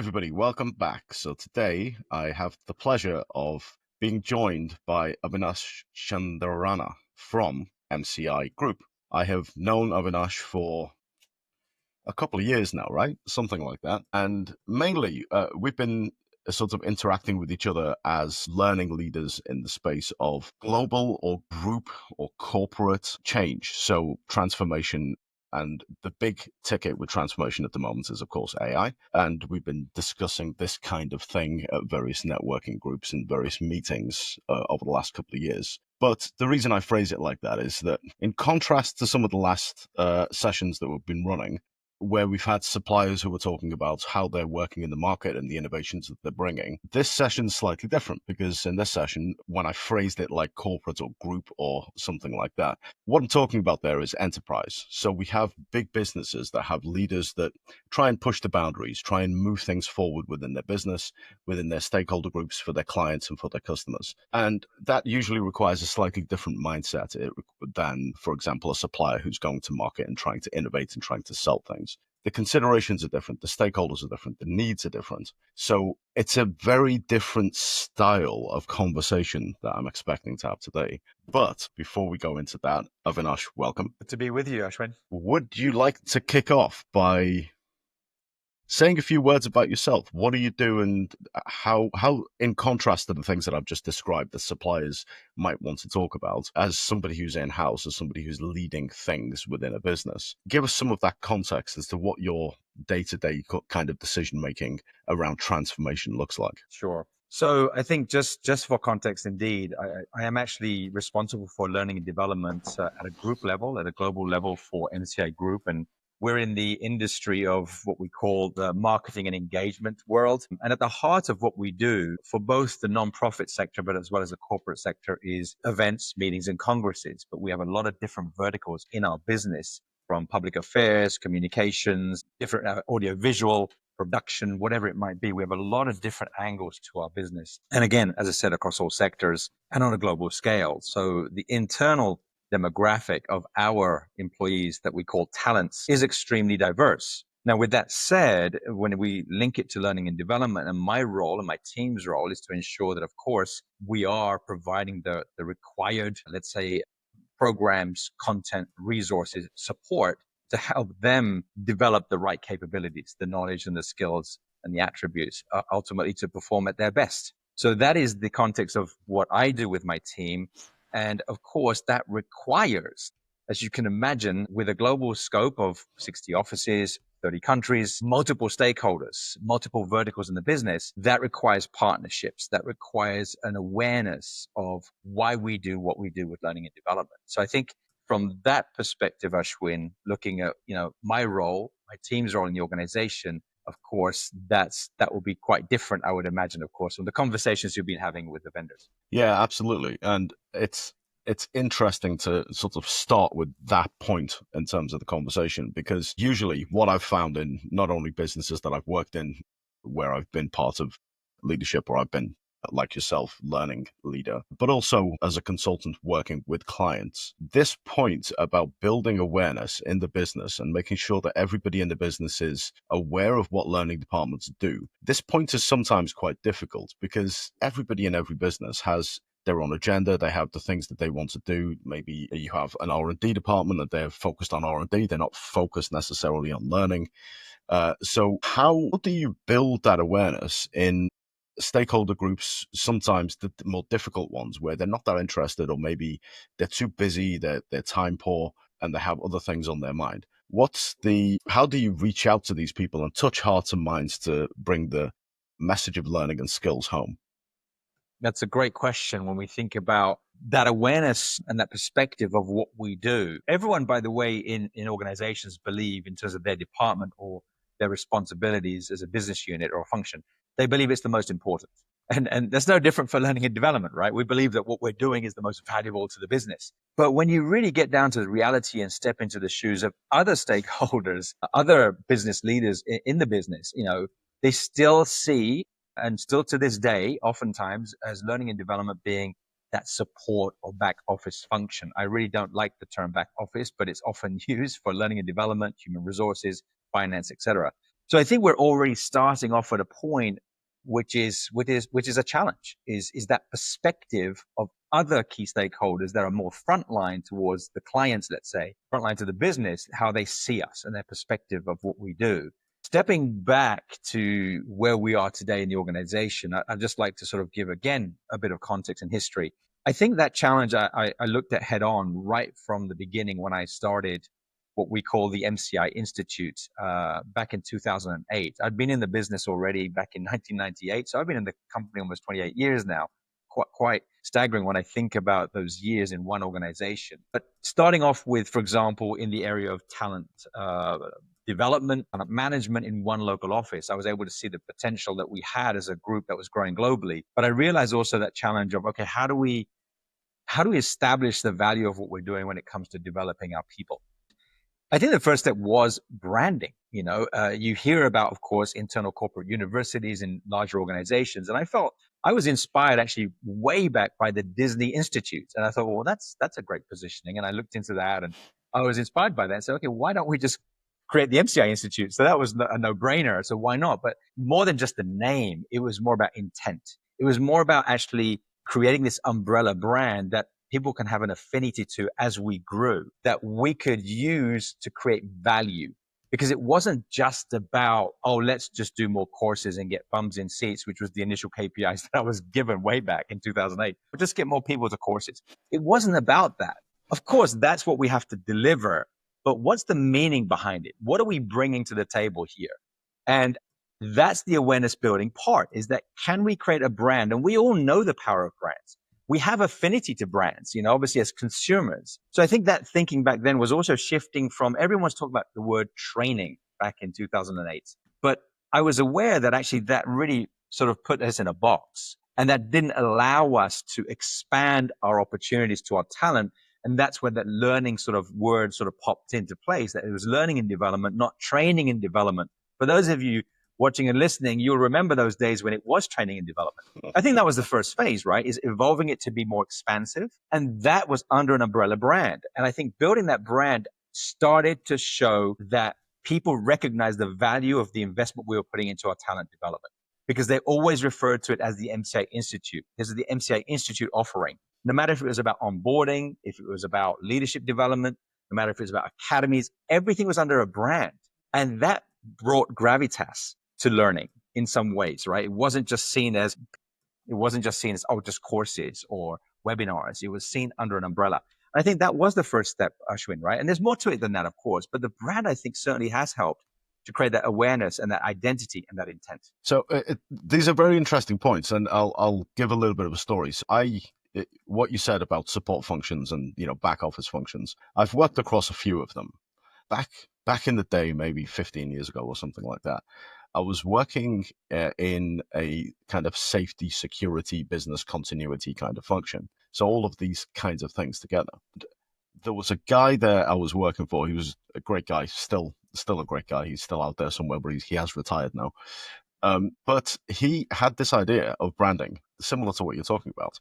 everybody, welcome back. So today I have the pleasure of being joined by Avinash Chandarana from MCI Group. I have known Avinash for a couple of years now, right? Something like that. And mainly, we've been sort of interacting with each other as learning leaders in the space of global or group or corporate change. So transformation. And the big ticket with transformation at the moment is, of course, AI. And we've been discussing this kind of thing at various networking groups and various meetings over the last couple of years. But the reason I phrase it like that is that, in contrast to some of the last sessions that we've been running, where we've had suppliers who were talking about how they're working in the market and the innovations that they're bringing. This session's slightly different because in this session, when I phrased it like corporate or group or something like that, what I'm talking about there is enterprise. So we have big businesses that have leaders that try and push the boundaries, try and move things forward within their business, within their stakeholder groups, for their clients and for their customers. And that usually requires a slightly different mindset than, for example, a supplier who's going to market and trying to innovate and trying to sell things. The considerations are different, the stakeholders are different, the needs are different. So it's a very different style of conversation that I'm expecting to have today. But before we go into that, Avinash, welcome. Good to be with you, Ashwin. Would you like to kick off by saying a few words about yourself? What do you do, and how in contrast to the things that I've just described, the suppliers might want to talk about, as somebody who's in-house, as somebody who's leading things within a business, give us some of that context as to what your day-to-day kind of decision-making around transformation looks like. Sure. So I think just for context, indeed, I am actually responsible for learning and development at a group level, at a global level for MCI Group. And we're in the industry of what we call the marketing and engagement world. And at the heart of what we do for both the nonprofit sector, but as well as the corporate sector, is events, meetings, and congresses. But we have a lot of different verticals in our business, from public affairs, communications, different audiovisual, production, whatever it might be. We have a lot of different angles to our business. And again, as I said, across all sectors and on a global scale. So the internal demographic of our employees that we call talents is extremely diverse. Now, with that said, when we link it to learning and development, and my role and my team's role is to ensure that, of course, we are providing the required, let's say, programs, content, resources, support to help them develop the right capabilities, the knowledge and the skills and the attributes, ultimately to perform at their best. So that is the context of what I do with my team. And of course, that requires, as you can imagine, with a global scope of 60 offices, 30 countries, multiple stakeholders, multiple verticals in the business, that requires partnerships, that requires an awareness of why we do what we do with learning and development. So I think from that perspective, Ashwin, looking at, my role, my team's role in the organization, of course, that will be quite different, I would imagine, of course, from the conversations you've been having with the vendors. Yeah, absolutely. And it's interesting to sort of start with that point in terms of the conversation, because usually what I've found in not only businesses that I've worked in where I've been part of leadership, or I've been, like yourself, learning leader, but also as a consultant working with clients, this point about building awareness in the business and making sure that everybody in the business is aware of what learning departments do. This point is sometimes quite difficult because everybody in every business has their own agenda. They have the things that they want to do. Maybe you have an R&D department that they're focused on R&D. They're not focused necessarily on learning. So how do you build that awareness in stakeholder groups, sometimes the more difficult ones, where they're not that interested, or maybe they're too busy, they're time poor, and they have other things on their mind? How do you reach out to these people and touch hearts and minds to bring the message of learning and skills home? That's a great question when we think about that awareness and that perspective of what we do. Everyone, by the way, in organizations believe, in terms of their department or their responsibilities as a business unit or a function, they believe it's the most important. And that's no different for learning and development, right? We believe that what we're doing is the most valuable to the business. But when you really get down to the reality and step into the shoes of other stakeholders, other business leaders in the business, they still see, and still to this day, oftentimes, as learning and development being that support or back office function. I really don't like the term back office, but it's often used for learning and development, human resources, finance, etc. So I think we're already starting off at a point which is a challenge, is that perspective of other key stakeholders that are more frontline towards the clients, let's say, frontline to the business, how they see us and their perspective of what we do. Stepping back to where we are today in the organization, I'd just like to sort of give again a bit of context and history. I think that challenge I looked at head on right from the beginning when I started what we call the MCI Institute back in 2008. I'd been in the business already back in 1998, so I've been in the company almost 28 years now. Quite staggering when I think about those years in one organization. But starting off with, for example, in the area of talent development and management in one local office, I was able to see the potential that we had as a group that was growing globally. But I realized also that challenge of, okay, how do we establish the value of what we're doing when it comes to developing our people? I think the first step was branding. You hear about, of course, internal corporate universities and larger organizations. And I felt I was inspired actually way back by the Disney Institute. And I thought, well, that's a great positioning. And I looked into that and I was inspired by that and said, okay, why don't we just create the MCI Institute? So that was a no-brainer. So why not? But more than just the name, it was more about intent. It was more about actually creating this umbrella brand that people can have an affinity to as we grew, that we could use to create value. Because it wasn't just about, oh, let's just do more courses and get bums in seats, which was the initial KPIs that I was given way back in 2008. But just get more people to courses. It wasn't about that. Of course, that's what we have to deliver. But what's the meaning behind it? What are we bringing to the table here? And that's the awareness building part, is that can we create a brand? And we all know the power of brands. We have affinity to brands, obviously as consumers. So I think that thinking back then was also shifting from, everyone's talking about the word training back in 2008. But I was aware that actually that really sort of put us in a box, and that didn't allow us to expand our opportunities to our talent. And that's where that learning sort of word sort of popped into place, that it was learning and development, not training and development. For those of you watching and listening, you'll remember those days when it was training and development. I think that was the first phase, right? Is evolving it to be more expansive. And that was under an umbrella brand. And I think building that brand started to show that people recognize the value of the investment we were putting into our talent development, because they always referred to it as the MCI Institute. This is the MCI Institute offering. No matter if it was about onboarding, if it was about leadership development, no matter if it was about academies, everything was under a brand. And that brought gravitas to learning in some ways, right? It wasn't just seen as, oh, just courses or webinars. It was seen under an umbrella. I think that was the first step, Ashwin, right? And there's more to it than that, of course, but the brand, I think, certainly has helped to create that awareness and that identity and that intent. So these are very interesting points, and I'll give a little bit of a story. So what you said about support functions and back office functions, I've worked across a few of them. Back in the day, maybe 15 years ago or something like that, I was working in a kind of safety, security, business continuity kind of function. So all of these kinds of things together. There was a guy there I was working for. He was a great guy, still a great guy. He's still out there somewhere, but he has retired now. But he had this idea of branding, similar to what you're talking about.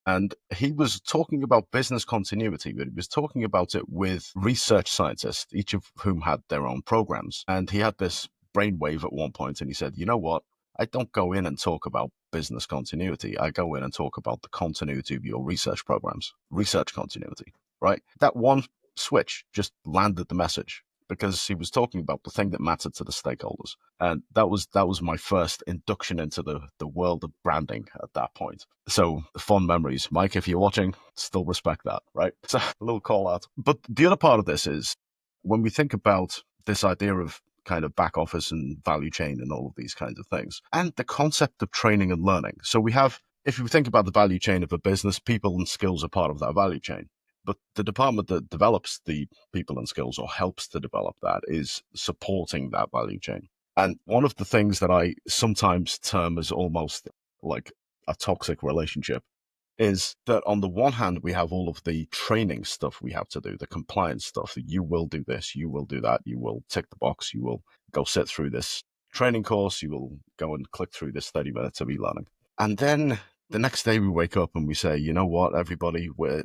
And he was talking about business continuity, but he was talking about it with research scientists, each of whom had their own programs. And he had this brainwave at one point, and he said, you know what? I don't go in and talk about business continuity. I go in and talk about the continuity of your research programs, research continuity, right? That one switch just landed the message, because he was talking about the thing that mattered to the stakeholders. And that was my first induction into the world of branding at that point. So fond memories. Mike, if you're watching, still respect that, right? So a little call out. But the other part of this is, when we think about this idea of kind of back office and value chain and all of these kinds of things, and the concept of training and learning. So we have, if you think about the value chain of a business, people and skills are part of that value chain. But the department that develops the people and skills, or helps to develop that, is supporting that value chain. And one of the things that I sometimes term as almost like a toxic relationship is that on the one hand, we have all of the training stuff we have to do, the compliance stuff, that you will do this, you will do that, you will tick the box, you will go sit through this training course, you will go and click through this 30 minutes of e-learning. And then the next day we wake up and we say, you know what, everybody, we're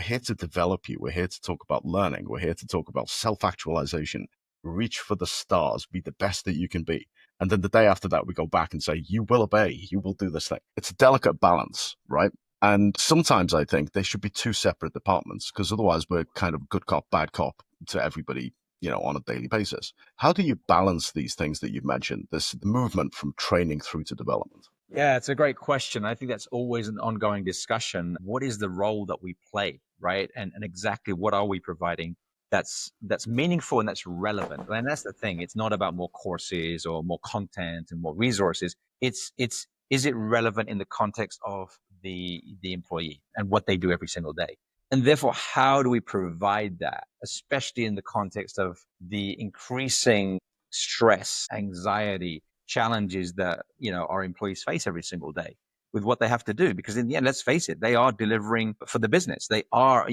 here to develop you. We're here to talk about learning. We're here to talk about self-actualization. reach for the stars, be the best that you can be. And then the day after that, we go back and say, you will obey, you will do this thing. It's a delicate balance, right? And sometimes I think they should be two separate departments because otherwise we're kind of good cop, bad cop to everybody, on a daily basis. How do you balance these things that you've mentioned, this movement from training through to development? Yeah, it's a great question. I think that's always an ongoing discussion. What is the role that we play, right? And exactly what are we providing that's meaningful and that's relevant. And that's the thing. It's not about more courses or more content and more resources. It's is it relevant in the context of the employee and what they do every single day? And therefore, how do we provide that, especially in the context of the increasing stress, anxiety, challenges that our employees face every single day with what they have to do? Because in the end, let's face it, they are delivering for the business. They are,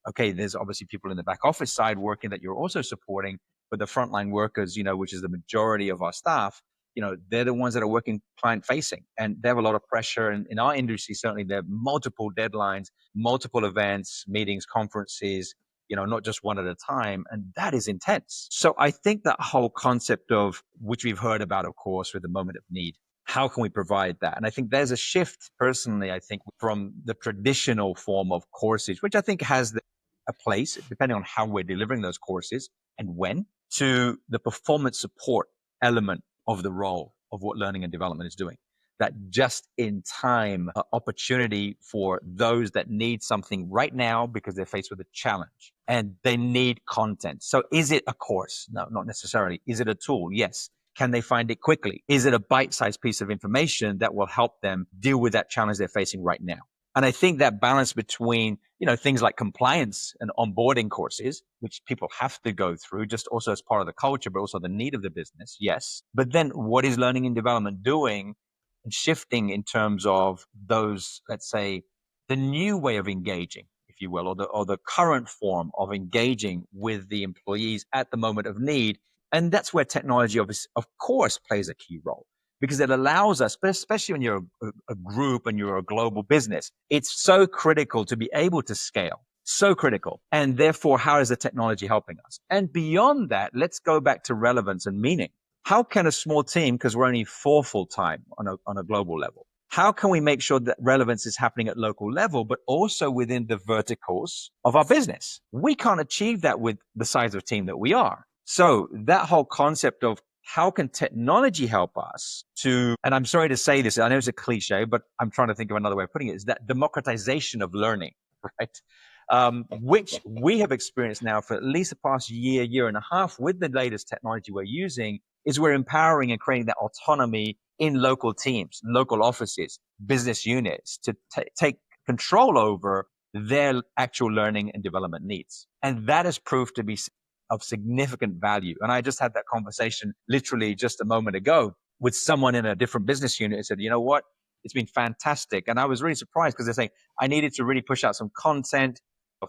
okay, there's obviously people in the back office side working that you're also supporting, but the frontline workers, which is the majority of our staff, they're the ones that are working client facing, and they have a lot of pressure. And in our industry, certainly there are multiple deadlines, multiple events, meetings, conferences, not just one at a time. And that is intense. So I think that whole concept of, which we've heard about, of course, with the moment of need, how can we provide that? And I think there's a shift personally, I think, from the traditional form of courses, which I think has a place, depending on how we're delivering those courses and when, to the performance support element of the role of what learning and development is doing. That just in time opportunity for those that need something right now because they're faced with a challenge and they need content. So is it a course? No, not necessarily. Is it a tool? Yes. Can they find it quickly? Is it a bite-sized piece of information that will help them deal with that challenge they're facing right now? And I think that balance between, things like compliance and onboarding courses, which people have to go through just also as part of the culture, but also the need of the business. Yes. But then what is learning and development doing and shifting in terms of those, let's say, the new way of engaging, if you will, or the current form of engaging with the employees at the moment of need. And that's where technology, of course, plays a key role because it allows us, especially when you're a group and you're a global business, it's so critical to be able to scale. So critical. And therefore, how is the technology helping us? And beyond that, let's go back to relevance and meaning. How can a small team, because we're only 4 full time on a global level, how can we make sure that relevance is happening at local level, but also within the verticals of our business? We can't achieve that with the size of team that we are. So that whole concept of how can technology help us to, and I'm sorry to say this, I know it's a cliche, but I'm trying to think of another way of putting it, is that democratization of learning, right? Which we have experienced now for at least the past year and a half with the latest technology we're using, is we're empowering and creating that autonomy in local teams, local offices, business units to take control over their actual learning and development needs. And that has proved to be of significant value. And I just had that conversation literally just a moment ago with someone in a different business unit and said, you know what? It's been fantastic. And I was really surprised because they're saying, I needed to really push out some content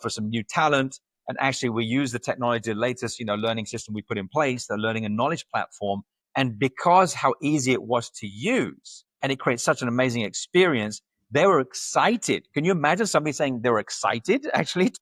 for some new talent. And actually, we use the technology, the latest, learning system we put in place, the learning and knowledge platform. And because how easy it was to use, and it creates such an amazing experience, they were excited. Can you imagine somebody saying they were excited actually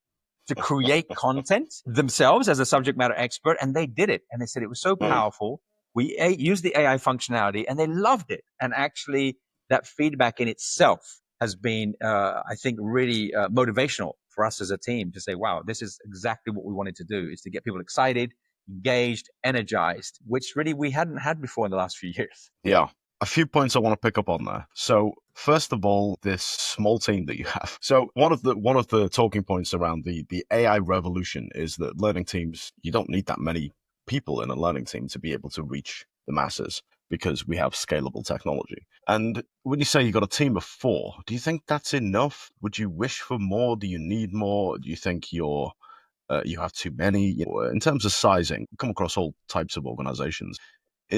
to create content themselves as a subject matter expert? And they did it. And they said it was so powerful. We used the AI functionality and they loved it. And actually, that feedback in itself has been, I think, really motivational for us as a team to say, wow, this is exactly what we wanted to do, is to get people excited, engaged, energized, which really we hadn't had before in the last few years. Yeah. A few points I want to pick up on there. So first of all, this small team that you have. So one of the talking points around the AI revolution is that learning teams, you don't need that many people in a learning team to be able to reach the masses because we have scalable technology. And when you say you got a team of 4, do you think that's enough? Would you wish for more? Do you need more? Do you think you have too many? In terms of sizing, come across all types of organizations.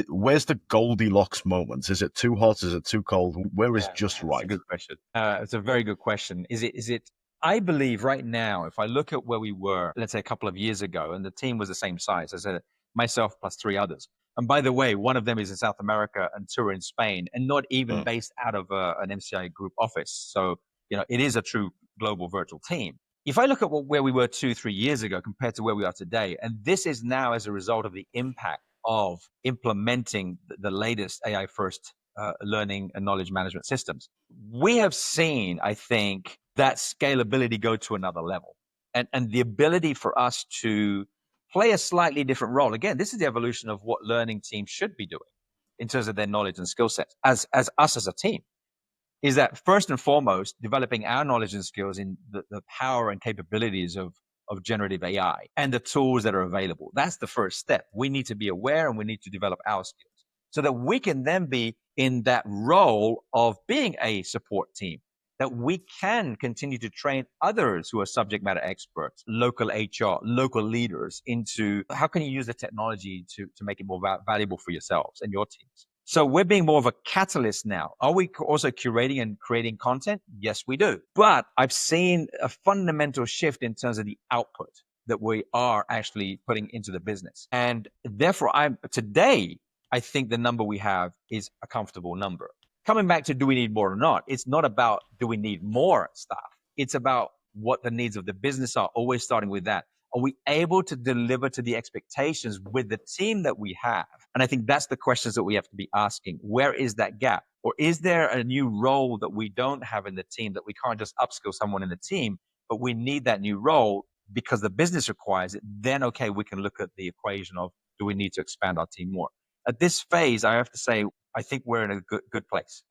Where's the Goldilocks moment? Is it too hot? Is it too cold? Where is just right? It's a good question. It's a very good question. Is it, I believe right now, if I look at where we were, let's say a couple of years ago, and the team was the same size, I said myself plus 3 others. And by the way, one of them is in South America and 2 are in Spain, and not even based out of an MCI Group office. So, it is a true global virtual team. if I look at where we were 2-3 years ago compared to where we are today, and this is now as a result of the impact of implementing the latest AI first learning and knowledge management systems, we have seen, I think, that scalability go to another level, and the ability for us to play a slightly different role. Again, this is the evolution of what learning teams should be doing in terms of their knowledge and skill sets as us as a team, is that first and foremost, developing our knowledge and skills in the power and capabilities of generative AI and the tools that are available. That's the first step. We need to be aware and we need to develop our skills so that we can then be in that role of being a support team, that we can continue to train others who are subject matter experts, local HR, local leaders into how can you use the technology to make it more valuable for yourselves and your teams. So we're being more of a catalyst now. Are we also curating and creating content? Yes, we do. But I've seen a fundamental shift in terms of the output that we are actually putting into the business. And therefore, today, I think the number we have is a comfortable number. Coming back to do we need more or not, it's not about do we need more staff. It's about what the needs of the business are, always starting with that. Are we able to deliver to the expectations with the team that we have? And I think that's the questions that we have to be asking. Where is that gap? Or is there a new role that we don't have in the team that we can't just upskill someone in the team, but we need that new role because the business requires it? Then, okay, we can look at the equation of do we need to expand our team more? At this phase, I have to say, I think we're in a good place.